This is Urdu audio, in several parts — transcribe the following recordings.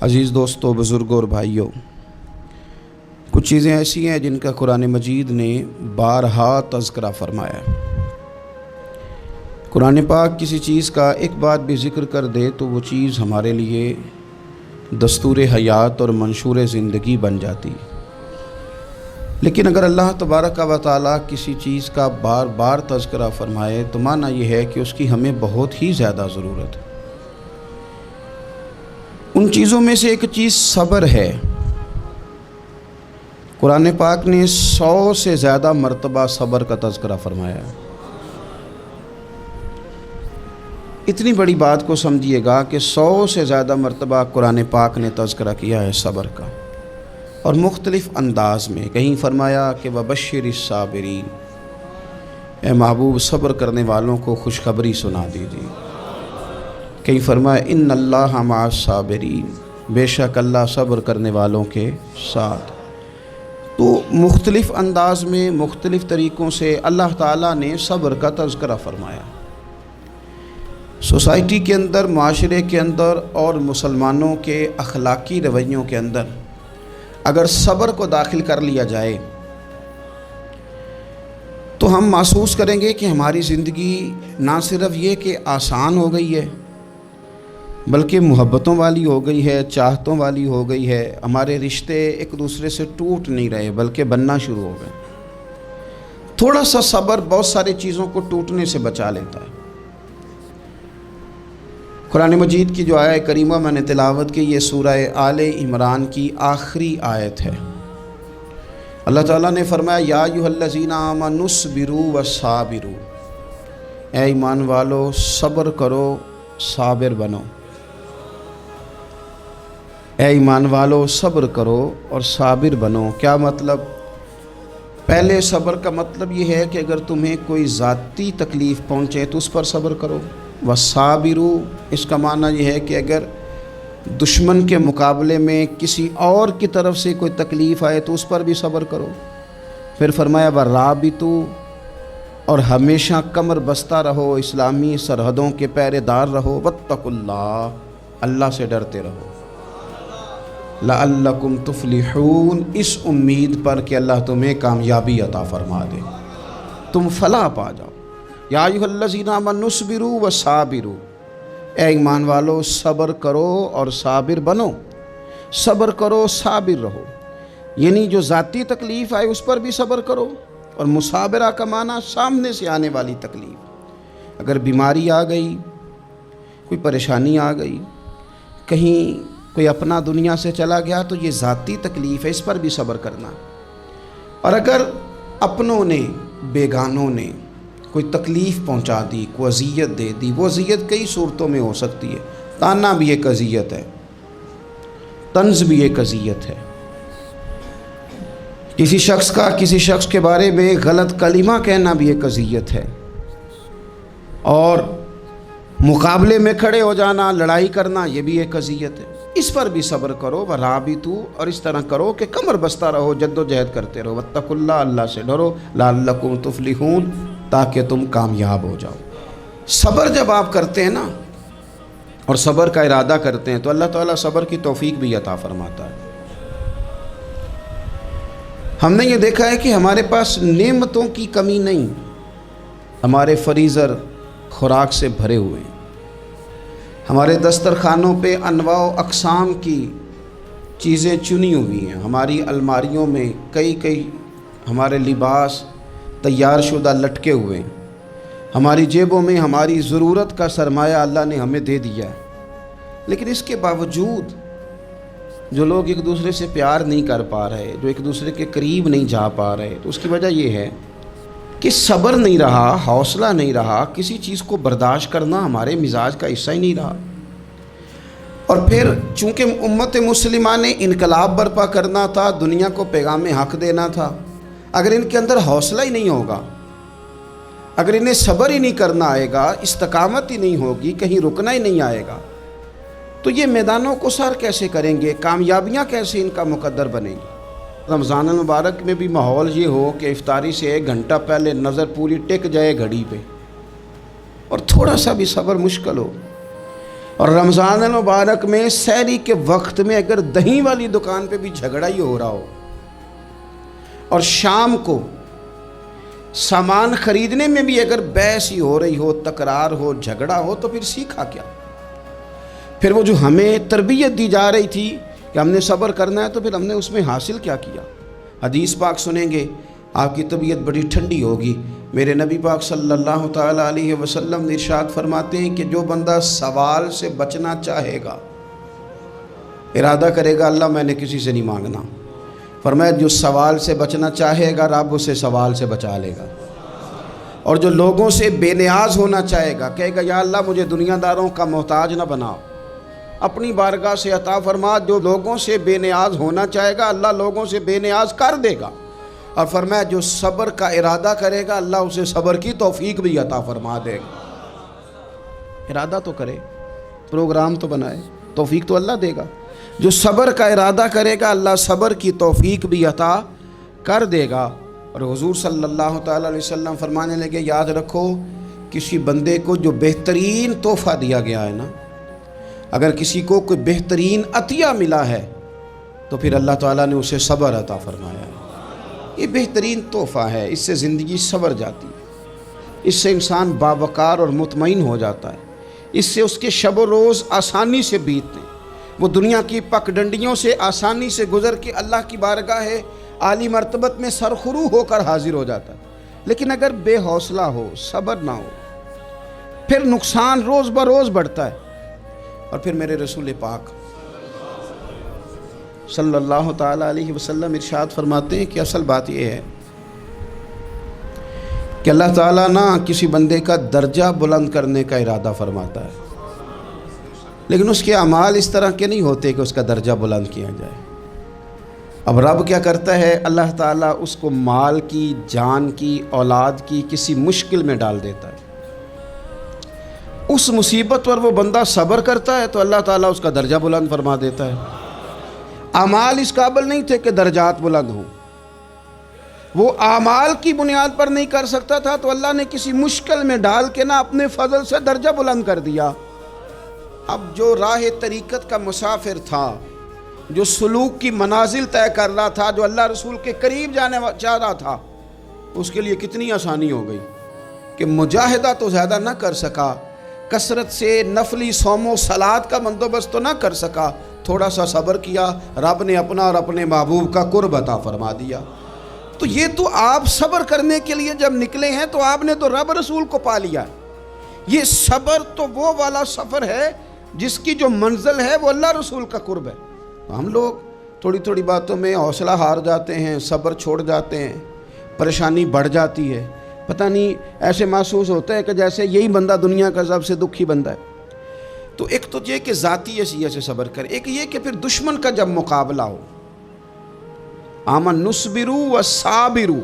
عزیز دوستوں، بزرگوں اور بھائیوں، کچھ چیزیں ایسی ہیں جن کا قرآن مجید نے بارہا تذکرہ فرمایا ہے۔ قرآن پاک کسی چیز کا ایک بات بھی ذکر کر دے تو وہ چیز ہمارے لیے دستور حیات اور منشور زندگی بن جاتی ہے۔ لیکن اگر اللہ تبارک و تعالیٰ کسی چیز کا بار بار تذکرہ فرمائے تو معنی یہ ہے کہ اس کی ہمیں بہت ہی زیادہ ضرورت ہے۔ ان چیزوں میں سے ایک چیز صبر ہے۔ قرآن پاک نے 100 سے زیادہ مرتبہ صبر کا تذکرہ فرمایا ہے۔ اتنی بڑی بات کو سمجھیے گا کہ 100 سے زیادہ مرتبہ قرآن پاک نے تذکرہ کیا ہے صبر کا، اور مختلف انداز میں۔ کہیں فرمایا کہ وَبَشِّرِ الصَّابِرِينَ، اے محبوب صبر کرنے والوں کو خوشخبری سنا دیجیے۔ کہیں فرمایا اِنَّ اللَّهَ مَعَ الصَّابِرِينَ، بے شک اللہ صبر کرنے والوں کے ساتھ۔ تو مختلف انداز میں، مختلف طریقوں سے اللہ تعالیٰ نے صبر کا تذکرہ فرمایا۔ سوسائٹی کے اندر، معاشرے کے اندر اور مسلمانوں کے اخلاقی رویوں کے اندر اگر صبر کو داخل کر لیا جائے تو ہم محسوس کریں گے کہ ہماری زندگی نہ صرف یہ کہ آسان ہو گئی ہے بلکہ محبتوں والی ہو گئی ہے، چاہتوں والی ہو گئی ہے۔ ہمارے رشتے ایک دوسرے سے ٹوٹ نہیں رہے بلکہ بننا شروع ہو گئے۔ تھوڑا سا صبر بہت ساری چیزوں کو ٹوٹنے سے بچا لیتا ہے۔ قرآن مجید کی جو آیت کریمہ میں نے تلاوت کی، یہ سورہ آل عمران کی آخری آیت ہے۔ اللہ تعالیٰ نے فرمایا یا ایھا الذین آمنوا اصبروا وصابروا، اے ایمان والو صبر کرو، صابر بنو۔ اے ایمان والو صبر کرو اور صابر بنو۔ کیا مطلب؟ پہلے صبر کا مطلب یہ ہے کہ اگر تمہیں کوئی ذاتی تکلیف پہنچے تو اس پر صبر کرو۔ وصابروا، اس کا معنی یہ ہے کہ اگر دشمن کے مقابلے میں کسی اور کی طرف سے کوئی تکلیف آئے تو اس پر بھی صبر کرو۔ پھر فرمایا ورابطوا، اور ہمیشہ کمر بستہ رہو، اسلامی سرحدوں کے پہرے دار رہو۔ واتقوا اللہ، اللہ سے ڈرتے رہو۔ لعلکم تفلحون، اس امید پر کہ اللہ تمہیں کامیابی عطا فرما دے، تم فلاح پا جاؤ۔ یا ایھا الذین آمنوا اصبروا وصابروا، اے ایمان والو صبر کرو اور صابر بنو۔ صبر کرو، صابر رہو، یعنی جو ذاتی تکلیف آئے اس پر بھی صبر کرو۔ اور مصابرہ کا معنی سامنے سے آنے والی تکلیف، اگر بیماری آ گئی، کوئی پریشانی آ گئی، کہیں کوئی اپنا دنیا سے چلا گیا تو یہ ذاتی تکلیف ہے، اس پر بھی صبر کرنا۔ اور اگر اپنوں نے، بیگانوں نے کوئی تکلیف پہنچا دی، کوئی اذیت دے دی، وہ اذیت کئی صورتوں میں ہو سکتی ہے۔ تانا بھی ایک اذیت ہے، طنز بھی ایک اذیت ہے، کسی شخص کے بارے میں غلط کلمہ کہنا بھی ایک اذیت ہے، اور مقابلے میں کھڑے ہو جانا، لڑائی کرنا، یہ بھی ایک اذیت ہے۔ اس پر بھی صبر کرو۔ ورابطوا، اور اس طرح کرو کہ کمر بستہ رہو، جد و جہد کرتے رہو۔ واتقوا اللہ، اللہ سے ڈرو۔ لعلکم تفلحون، تاکہ تم کامیاب ہو جاؤ۔ صبر جب آپ کرتے ہیں نا، اور صبر کا ارادہ کرتے ہیں تو اللہ تعالیٰ صبر کی توفیق بھی عطا فرماتا ہے۔ ہم نے یہ دیکھا ہے کہ ہمارے پاس نعمتوں کی کمی نہیں، ہمارے فریزر خوراک سے بھرے ہوئے ہیں، ہمارے دسترخوانوں پہ انواع و اقسام کی چیزیں چنی ہوئی ہیں، ہماری الماریوں میں کئی ہمارے لباس تیار شدہ لٹکے ہوئے ہیں، ہماری جیبوں میں ہماری ضرورت کا سرمایہ اللہ نے ہمیں دے دیا ہے۔ لیکن اس کے باوجود جو لوگ ایک دوسرے سے پیار نہیں کر پا رہے، جو ایک دوسرے کے قریب نہیں جا پا رہے، تو اس کی وجہ یہ ہے کہ صبر نہیں رہا، حوصلہ نہیں رہا، کسی چیز کو برداشت کرنا ہمارے مزاج کا حصہ ہی نہیں رہا۔ اور پھر چونکہ امت مسلمہ نے انقلاب برپا کرنا تھا، دنیا کو پیغام حق دینا تھا، اگر ان کے اندر حوصلہ ہی نہیں ہوگا، اگر انہیں صبر ہی نہیں کرنا آئے گا، استقامت ہی نہیں ہوگی، کہیں رکنا ہی نہیں آئے گا، تو یہ میدانوں کو سر کیسے کریں گے؟ کامیابیاں کیسے ان کا مقدر بنے گی؟ رمضان المبارک میں بھی ماحول یہ ہو کہ افطاری سے 1 گھنٹہ پہلے نظر پوری ٹک جائے گھڑی پہ، اور تھوڑا سا بھی صبر مشکل ہو۔ اور رمضان المبارک میں سحری کے وقت میں اگر دہی والی دکان پہ بھی جھگڑا ہی ہو رہا ہو اور شام کو سامان خریدنے میں بھی اگر بحث ہی ہو رہی ہو، تکرار ہو، جھگڑا ہو، تو پھر سیکھا کیا؟ پھر وہ جو ہمیں تربیت دی جا رہی تھی کہ ہم نے صبر کرنا ہے، تو پھر ہم نے اس میں حاصل کیا کیا؟ حدیث پاک سنیں گے، آپ کی طبیعت بڑی ٹھنڈی ہوگی۔ میرے نبی پاک صلی اللہ تعالیٰ علیہ وسلم نے ارشاد فرماتے ہیں کہ جو بندہ سوال سے بچنا چاہے گا، ارادہ کرے گا اللہ میں نے کسی سے نہیں مانگنا، فرمایا جو سوال سے بچنا چاہے گا رب اسے سوال سے بچا لے گا۔ اور جو لوگوں سے بے نیاز ہونا چاہے گا، کہے گا یا اللہ مجھے دنیا داروں کا محتاج نہ بناؤ، اپنی بارگاہ سے عطا فرما۔ جو لوگوں سے بے نیاز ہونا چاہے گا اللہ لوگوں سے بے نیاز کر دے گا۔ اور فرمایا جو صبر کا ارادہ کرے گا اللہ اسے صبر کی توفیق بھی عطا فرما دے گا۔ ارادہ تو کرے، پروگرام تو بنائے، توفیق تو اللہ دے گا۔ جو صبر کا ارادہ کرے گا اللہ صبر کی توفیق بھی عطا کر دے گا۔ اور حضور صلی اللہ تعالیٰ علیہ وسلم فرمانے لگے، یاد رکھو کسی بندے کو جو بہترین تحفہ دیا گیا ہے نا، اگر کسی کو کوئی بہترین عطیہ ملا ہے تو پھر اللہ تعالیٰ نے اسے صبر عطا فرمایا ہے۔ یہ بہترین تحفہ ہے، اس سے زندگی سنور جاتی ہے، اس سے انسان باوقار اور مطمئن ہو جاتا ہے، اس سے اس کے شب و روز آسانی سے بیتتے ہیں، وہ دنیا کی پک ڈنڈیوں سے آسانی سے گزر کے اللہ کی بارگاہ عالی مرتبت میں سرخرو ہو کر حاضر ہو جاتا ہے۔ لیکن اگر بے حوصلہ ہو، صبر نہ ہو، پھر نقصان روز بروز بڑھتا ہے۔ اور پھر میرے رسول پاک صلی اللہ تعالیٰ علیہ وسلم ارشاد فرماتے ہیں کہ اصل بات یہ ہے کہ اللہ تعالیٰ نہ کسی بندے کا درجہ بلند کرنے کا ارادہ فرماتا ہے، لیکن اس کے اعمال اس طرح کے نہیں ہوتے کہ اس کا درجہ بلند کیا جائے۔ اب رب کیا کرتا ہے، اللہ تعالیٰ اس کو مال کی، جان کی، اولاد کی کسی مشکل میں ڈال دیتا ہے، اس مصیبت پر وہ بندہ صبر کرتا ہے تو اللہ تعالیٰ اس کا درجہ بلند فرما دیتا ہے۔ اعمال اس قابل نہیں تھے کہ درجات بلند ہوں، وہ اعمال کی بنیاد پر نہیں کر سکتا تھا تو اللہ نے کسی مشکل میں ڈال کے نہ اپنے فضل سے درجہ بلند کر دیا۔ اب جو راہ طریقت کا مسافر تھا، جو سلوک کی منازل طے کر رہا تھا، جو اللہ رسول کے قریب جانے چاہ رہا تھا، اس کے لیے کتنی آسانی ہو گئی کہ مجاہدہ تو زیادہ نہ کر سکا، کثرت سے نفلی صوم و صلات کا بندوبست تو نہ کر سکا، تھوڑا سا صبر کیا، رب نے اپنا اور اپنے محبوب کا قرب عطا فرما دیا۔ تو یہ تو آپ صبر کرنے کے لیے جب نکلے ہیں تو آپ نے تو رب رسول کو پا لیا۔ یہ صبر تو وہ والا سفر ہے جس کی جو منزل ہے وہ اللہ رسول کا قرب ہے۔ ہم لوگ تھوڑی تھوڑی باتوں میں حوصلہ ہار جاتے ہیں، صبر چھوڑ جاتے ہیں، پریشانی بڑھ جاتی ہے، پتہ نہیں ایسے محسوس ہوتا ہے کہ جیسے یہی بندہ دنیا کا سب سے دکھی بندہ ہے۔ تو ایک تو یہ کہ ذاتی حیثیت سے صبر کرے، ایک یہ کہ پھر دشمن کا جب مقابلہ ہو، آمن نصبرو و صابرو،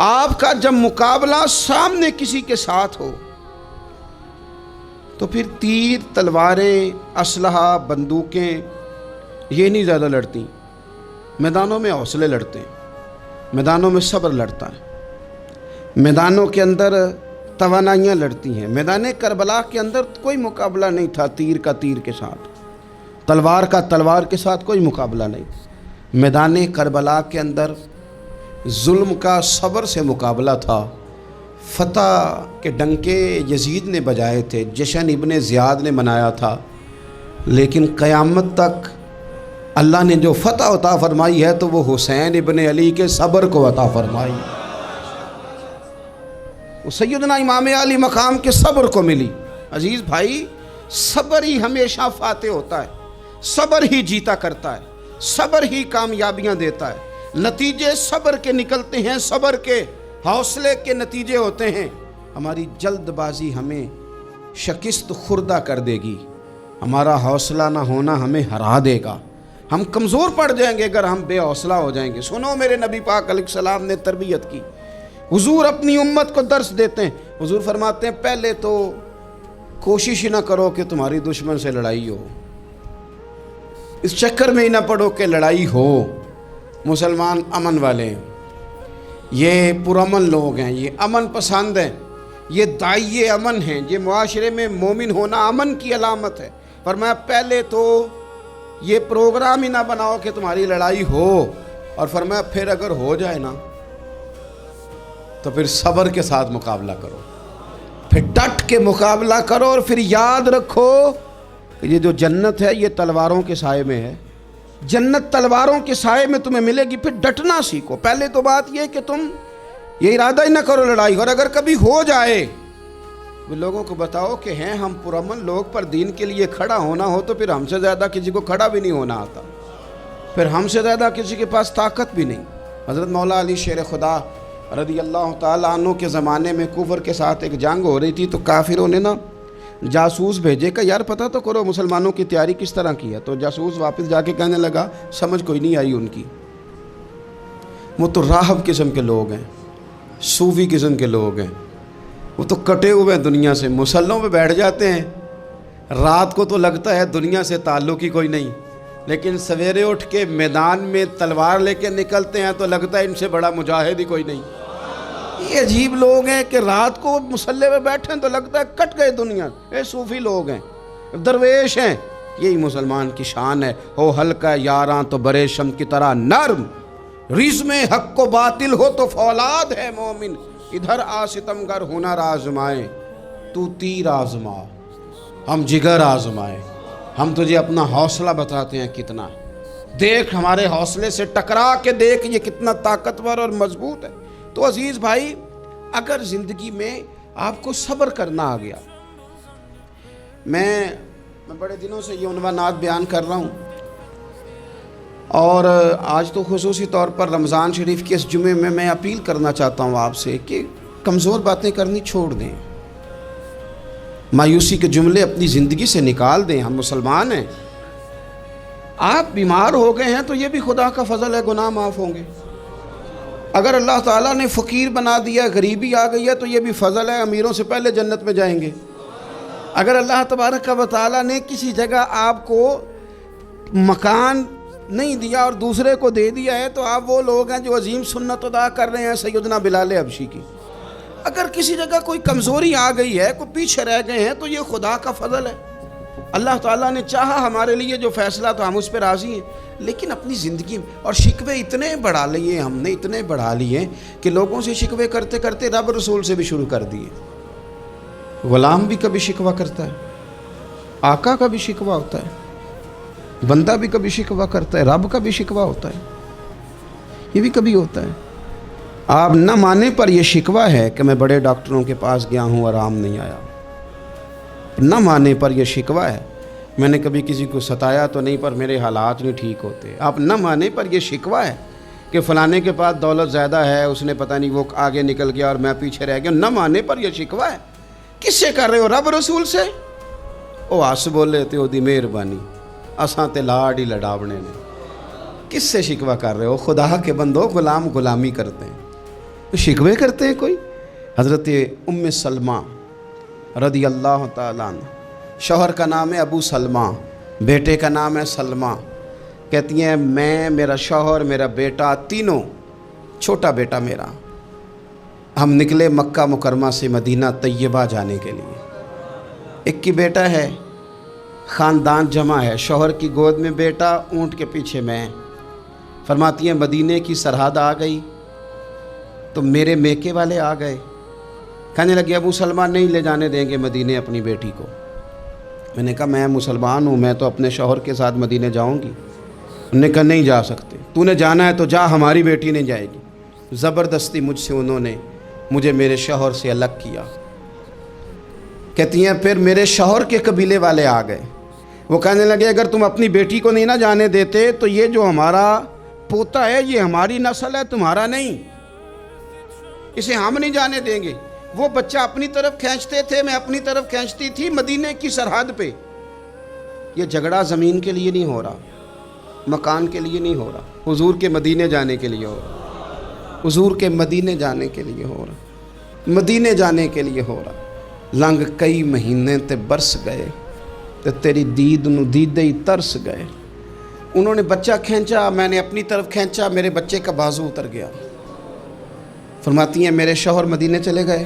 آپ کا جب مقابلہ سامنے کسی کے ساتھ ہو تو پھر تیر، تلواریں، اسلحہ، بندوقیں یہ نہیں زیادہ لڑتی، میدانوں میں حوصلے لڑتے ہیں، میدانوں میں صبر لڑتا ہے، میدانوں کے اندر توانائیاں لڑتی ہیں۔ میدان کربلا کے اندر کوئی مقابلہ نہیں تھا تیر کا تیر کے ساتھ، تلوار کا تلوار کے ساتھ کوئی مقابلہ نہیں۔ میدان کربلا کے اندر ظلم کا صبر سے مقابلہ تھا، فتح کے ڈنکے یزید نے بجائے تھے، جشن ابن زیاد نے منایا تھا، لیکن قیامت تک اللہ نے جو فتح عطا فرمائی ہے تو وہ حسین ابن علی کے صبر کو عطا فرمائی، وہ سیدنا امام علی مقام کے صبر کو ملی۔ عزیز بھائی، صبر ہی ہمیشہ فاتح ہوتا ہے، صبر ہی جیتا کرتا ہے، صبر ہی کامیابیاں دیتا ہے، نتیجے صبر کے نکلتے ہیں، صبر کے حوصلے کے نتیجے ہوتے ہیں۔ ہماری جلد بازی ہمیں شکست خوردہ کر دے گی، ہمارا حوصلہ نہ ہونا ہمیں ہرا دے گا، ہم کمزور پڑ جائیں گے اگر ہم بے حوصلہ ہو جائیں گے۔ سنو، میرے نبی پاک علیہ السلام نے تربیت کی، حضور اپنی امت کو درس دیتے ہیں، حضور فرماتے ہیں پہلے تو کوشش ہی نہ کرو کہ تمہاری دشمن سے لڑائی ہو، اس چکر میں ہی نہ پڑو کہ لڑائی ہو۔ مسلمان امن والے ہیں، یہ پرامن لوگ ہیں، یہ امن پسند ہیں، یہ داعیے امن ہیں، یہ معاشرے میں مومن ہونا امن کی علامت ہے۔ فرمایا پہلے تو یہ پروگرام ہی نہ بناؤ کہ تمہاری لڑائی ہو، اور فرمایا پھر اگر ہو جائے نا تو پھر صبر کے ساتھ مقابلہ کرو، پھر ڈٹ کے مقابلہ کرو، اور پھر یاد رکھو کہ یہ جو جنت ہے یہ تلواروں کے سائے میں ہے، جنت تلواروں کے سائے میں تمہیں ملے گی۔ پھر ڈٹنا سیکھو۔ پہلے تو بات یہ کہ تم یہ ارادہ ہی نہ کرو لڑائی، اور اگر کبھی ہو جائے وہ لوگوں کو بتاؤ کہ ہیں ہم پرامن لوگ، پر دین کے لیے کھڑا ہونا ہو تو پھر ہم سے زیادہ کسی کو کھڑا بھی نہیں ہونا آتا، پھر ہم سے زیادہ کسی کے پاس طاقت بھی نہیں۔ حضرت مولا علی شیر خدا رضی اللہ تعالیٰ عنہ کے زمانے میں کفر کے ساتھ ایک جنگ ہو رہی تھی، تو کافروں نے نا جاسوس بھیجے کہ یار پتہ تو کرو مسلمانوں کی تیاری کس طرح کی ہے۔ تو جاسوس واپس جا کے کہنے لگا سمجھ کوئی نہیں آئی ان کی، وہ تو راہب قسم کے لوگ ہیں، صوفی قسم کے لوگ ہیں، وہ تو کٹے ہوئے ہیں دنیا سے، مسلوں پہ بیٹھ جاتے ہیں، رات کو تو لگتا ہے دنیا سے تعلق ہی کوئی نہیں، لیکن سویرے اٹھ کے میدان میں تلوار لے کے نکلتے ہیں تو لگتا ہے ان سے بڑا مجاہد ہی کوئی نہیں۔ یہ عجیب لوگ ہیں کہ رات کو مسلح پہ بیٹھیں تو لگتا ہے کٹ گئے دنیا، یہ صوفی لوگ ہیں، درویش ہیں۔ یہی مسلمان کی شان ہے، ہو ہلکا یاراں تو برے شم کی طرح نرم، رزم حق و باطل ہو تو فولاد ہے مومن، ادھر آ ستمگر ہنر آزمائے تو تیر آزما، ہم جگر آزمائے، ہم تجھے اپنا حوصلہ بتاتے ہیں کتنا، دیکھ ہمارے حوصلے سے ٹکرا کے دیکھ یہ کتنا طاقتور اور مضبوط ہے۔ تو عزیز بھائی، اگر زندگی میں آپ کو صبر کرنا آ گیا، میں بڑے دنوں سے یہ عنوانات بیان کر رہا ہوں، اور آج تو خصوصی طور پر رمضان شریف کے اس جمعے میں اپیل کرنا چاہتا ہوں آپ سے کہ کمزور باتیں کرنی چھوڑ دیں، مایوسی کے جملے اپنی زندگی سے نکال دیں۔ ہم مسلمان ہیں، آپ بیمار ہو گئے ہیں تو یہ بھی خدا کا فضل ہے، گناہ معاف ہوں گے۔ اگر اللہ تعالیٰ نے فقیر بنا دیا، غریبی آ گئی ہے تو یہ بھی فضل ہے، امیروں سے پہلے جنت میں جائیں گے۔ اگر اللہ تبارک و تعالیٰ نے کسی جگہ آپ کو مکان نہیں دیا اور دوسرے کو دے دیا ہے تو آپ وہ لوگ ہیں جو عظیم سنت ادا کر رہے ہیں سیدنا بلال حبشی کی۔ اگر کسی جگہ کوئی کمزوری آ گئی ہے، کوئی پیچھے رہ گئے ہیں تو یہ خدا کا فضل ہے۔ اللہ تعالیٰ نے چاہا ہمارے لیے جو فیصلہ تو ہم اس پہ راضی ہیں، لیکن اپنی زندگی میں اور شکوے اتنے بڑھا لیے، ہم نے اتنے بڑھا لیے کہ لوگوں سے شکوے کرتے کرتے رب رسول سے بھی شروع کر دیے۔ غلام بھی کبھی شکوہ کرتا ہے، آقا کا بھی شکوہ ہوتا ہے، بندہ بھی کبھی شکوہ کرتا ہے، رب کا بھی شکوہ ہوتا ہے، یہ بھی کبھی ہوتا ہے۔ آپ نہ مانے پر یہ شکوہ ہے کہ میں بڑے ڈاکٹروں کے پاس گیا ہوں آرام نہیں آیا، نہ مانے پر یہ شکوہ ہے میں نے کبھی کسی کو ستایا تو نہیں پر میرے حالات نہیں ٹھیک ہوتے۔ آپ نہ مانے پر یہ شکوہ ہے کہ فلانے کے پاس دولت زیادہ ہے، اس نے پتہ نہیں وہ آگے نکل گیا اور میں پیچھے رہ گیا، نہ مانے پر یہ شکوہ ہے۔ کس سے کر رہے ہو؟ رب رسول سے؟ او آس بولے تے او دی مہربانی اساں تے لاڈ ہی لڈاونے نے۔ کس سے شکوہ کر رہے ہو؟ خدا کے بندو، غلام غلامی کرتے ہیں تو شکوے کرتے ہیں کوئی؟ حضرت ام سلمہ رضی اللہ تعالیٰ عنہ، شوہر کا نام ہے ابو سلمہ، بیٹے کا نام ہے سلمہ، کہتی ہیں میں، میرا شوہر، میرا بیٹا، تینوں، چھوٹا بیٹا میرا، ہم نکلے مکہ مکرمہ سے مدینہ طیبہ جانے کے لیے۔ ایک ہی بیٹا ہے، خاندان جمع ہے، شوہر کی گود میں بیٹا، اونٹ کے پیچھے میں۔ فرماتی ہیں مدینے کی سرحد آ گئی تو میرے میکے والے آ گئے، کہنے لگے ابو سلمہ نہیں لے جانے دیں گے مدینے اپنی بیٹی کو۔ میں نے کہا میں مسلمان ہوں، میں تو اپنے شوہر کے ساتھ مدینے جاؤں گی۔ انہوں نے کہا نہیں جا سکتے، تو نے جانا ہے تو جا، ہماری بیٹی نہیں جائے گی۔ زبردستی مجھ سے انہوں نے مجھے میرے شوہر سے الگ کیا۔ کہتی ہیں پھر میرے شوہر کے قبیلے والے آ گئے، وہ کہنے لگے اگر تم اپنی بیٹی کو نہیں نہ جانے دیتے تو یہ جو ہمارا پوتا ہے یہ ہماری نسل ہے، تمہارا نہیں، اسے ہم نہیں جانے دیں گے۔ وہ بچہ اپنی طرف کھینچتے تھے، میں اپنی طرف کھینچتی تھی، مدینے کی سرحد پہ۔ یہ جھگڑا زمین کے لیے نہیں ہو رہا، مکان کے لیے نہیں ہو رہا، حضور کے مدینے جانے کے لیے ہو رہا، حضور کے مدینے جانے کے لیے ہو رہا، مدینے جانے کے لیے ہو رہا۔ لنگ کئی مہینے تے برس گئے تے تیری دید نو دیدے ہی ترس گئے۔ انہوں نے بچہ کھینچا، میں نے اپنی طرف کھینچا، میرے بچے کا بازو اتر گیا۔ فرماتی ہیں میرے شوہر مدینے چلے گئے،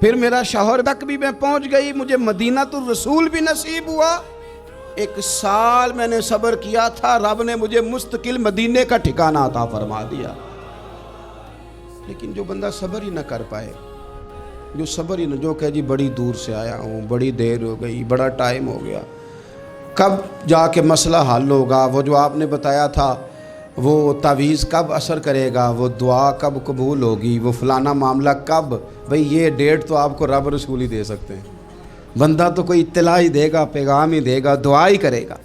پھر میرا شوہر تک بھی میں پہنچ گئی، مجھے مدینہ الرسول بھی نصیب ہوا۔ 1 سال میں نے صبر کیا تھا، رب نے مجھے مستقل مدینے کا ٹھکانہ عطا فرما دیا۔ لیکن جو بندہ صبر ہی نہ کر پائے، جو صبر ہی نہ، جو کہ جی بڑی دور سے آیا ہوں، بڑی دیر ہو گئی، بڑا ٹائم ہو گیا، کب جا کے مسئلہ حل ہوگا، وہ جو آپ نے بتایا تھا وہ تعویذ کب اثر کرے گا، وہ دعا کب قبول ہوگی، وہ فلانا معاملہ کب، بھئی یہ ڈیٹ تو آپ کو رب رسول ہی دے سکتے ہیں، بندہ تو کوئی اطلاع ہی دے گا، پیغام ہی دے گا، دعا ہی کرے گا۔